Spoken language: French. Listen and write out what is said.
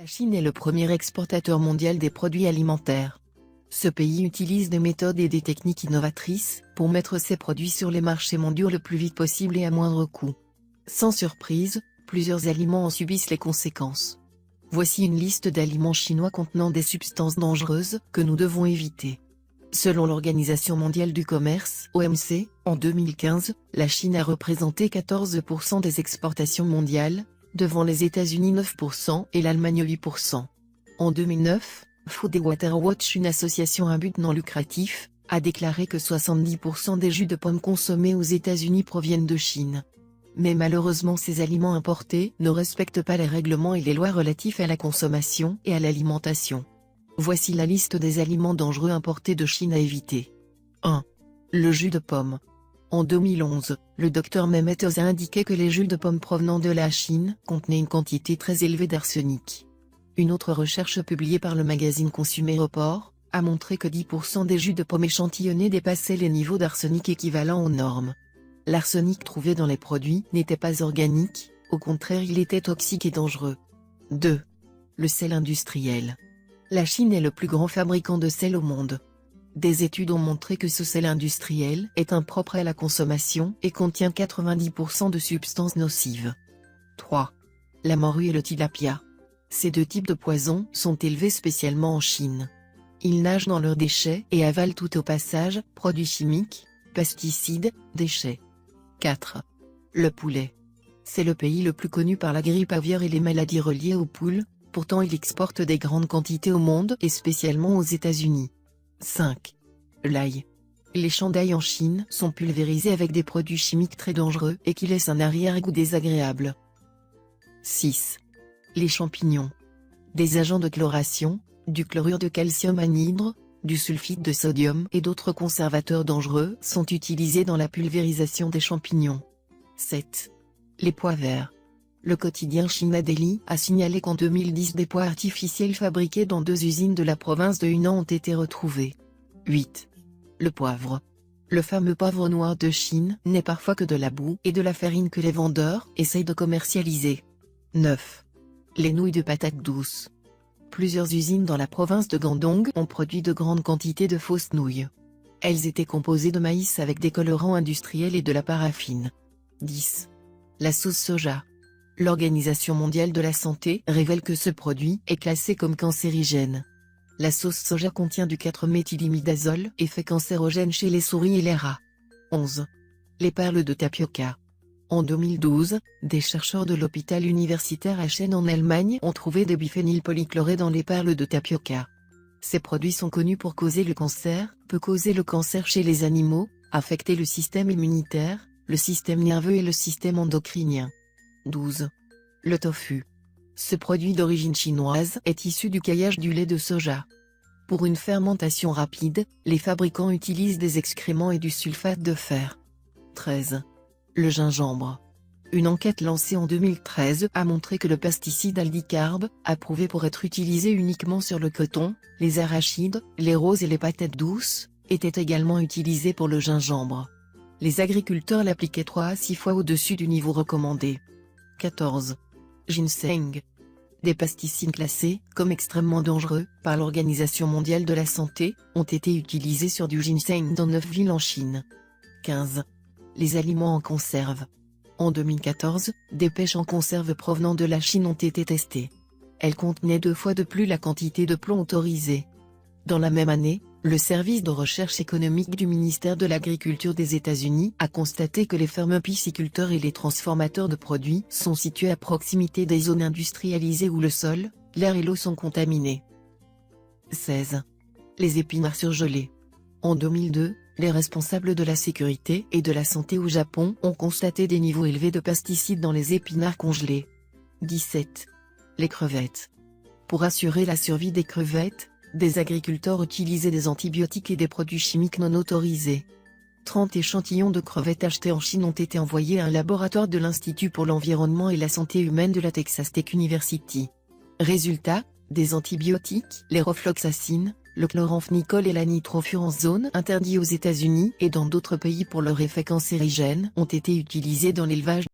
La Chine est le premier exportateur mondial des produits alimentaires. Ce pays utilise des méthodes et des techniques innovatrices pour mettre ses produits sur les marchés mondiaux le plus vite possible et à moindre coût. Sans surprise, plusieurs aliments en subissent les conséquences. Voici une liste d'aliments chinois contenant des substances dangereuses que nous devons éviter. Selon l'Organisation mondiale du commerce, OMC, en 2015, la Chine a représenté 14% des exportations mondiales, devant les États-Unis 9% et l'Allemagne 8%. En 2009, Food & Water Watch, une association à but non lucratif, a déclaré que 70% des jus de pommes consommés aux États-Unis proviennent de Chine. Mais malheureusement, ces aliments importés ne respectent pas les règlements et les lois relatifs à la consommation et à l'alimentation. Voici la liste des aliments dangereux importés de Chine à éviter. 1. Le jus de pomme. En 2011, le Dr Mehmet Oz a indiqué que les jus de pommes provenant de la Chine contenaient une quantité très élevée d'arsenic. Une autre recherche publiée par le magazine Consumer Report a montré que 10% des jus de pommes échantillonnés dépassaient les niveaux d'arsenic équivalents aux normes. L'arsenic trouvé dans les produits n'était pas organique, au contraire il était toxique et dangereux. 2. Le sel industriel. La Chine est le plus grand fabricant de sel au monde. Des études ont montré que ce sel industriel est impropre à la consommation et contient 90% de substances nocives. 3. La morue et le tilapia. Ces deux types de poissons sont élevés spécialement en Chine. Ils nagent dans leurs déchets et avalent tout au passage, produits chimiques, pesticides, déchets. 4. Le poulet. C'est le pays le plus connu par la grippe aviaire et les maladies reliées aux poules, pourtant il exporte des grandes quantités au monde et spécialement aux États-Unis. 5. L'ail. Les champs d'ail en Chine sont pulvérisés avec des produits chimiques très dangereux et qui laissent un arrière-goût désagréable. 6. Les champignons. Des agents de chloration, du chlorure de calcium anhydre, du sulfite de sodium et d'autres conservateurs dangereux sont utilisés dans la pulvérisation des champignons. 7. Les pois verts. Le quotidien China Daily a signalé qu'en 2010 des pois artificiels fabriqués dans 2 usines de la province de Hunan ont été retrouvés. 8. Le poivre. Le fameux poivre noir de Chine n'est parfois que de la boue et de la farine que les vendeurs essayent de commercialiser. 9. Les nouilles de patates douces. Plusieurs usines dans la province de Guangdong ont produit de grandes quantités de fausses nouilles. Elles étaient composées de maïs avec des colorants industriels et de la paraffine. 10. La sauce soja. L'Organisation mondiale de la santé révèle que ce produit est classé comme cancérigène. La sauce soja contient du 4-méthylimidazole, effet cancérogène chez les souris et les rats. 11. Les perles de tapioca. En 2012, des chercheurs de l'hôpital universitaire Aachen en Allemagne ont trouvé des biphénylpolychlorés dans les perles de tapioca. Ces produits sont connus pour causer le cancer, peut causer le cancer chez les animaux, affecter le système immunitaire, le système nerveux et le système endocrinien. 12. Le tofu. Ce produit d'origine chinoise est issu du caillage du lait de soja. Pour une fermentation rapide, les fabricants utilisent des excréments et du sulfate de fer. 13. Le gingembre. Une enquête lancée en 2013 a montré que le pesticide aldicarbe, approuvé pour être utilisé uniquement sur le coton, les arachides, les roses et les patates douces, était également utilisé pour le gingembre. Les agriculteurs l'appliquaient 3 à 6 fois au-dessus du niveau recommandé. 14. Ginseng. Des pesticides classés comme extrêmement dangereux par l'Organisation mondiale de la santé ont été utilisés sur du ginseng dans 9 villes en Chine. 15. Les aliments en conserve. En 2014, des pêches en conserve provenant de la Chine ont été testées. Elles contenaient 2 fois de plus la quantité de plomb autorisée. Dans la même année, le service de recherche économique du ministère de l'Agriculture des États-Unis a constaté que les fermes pisciculteurs et les transformateurs de produits sont situés à proximité des zones industrialisées où le sol, l'air et l'eau sont contaminés. 16. Les épinards surgelés. En 2002, les responsables de la sécurité et de la santé au Japon ont constaté des niveaux élevés de pesticides dans les épinards congelés. 17. Les crevettes. Pour assurer la survie des crevettes, des agriculteurs utilisaient des antibiotiques et des produits chimiques non autorisés. 30 échantillons de crevettes achetés en Chine ont été envoyés à un laboratoire de l'Institut pour l'environnement et la santé humaine de la Texas Tech University. Résultat, des antibiotiques, les rofloxacine, le chloramphénicol et la nitrofuranzone interdits aux États-Unis et dans d'autres pays pour leur effet cancérigène ont été utilisés dans l'élevage.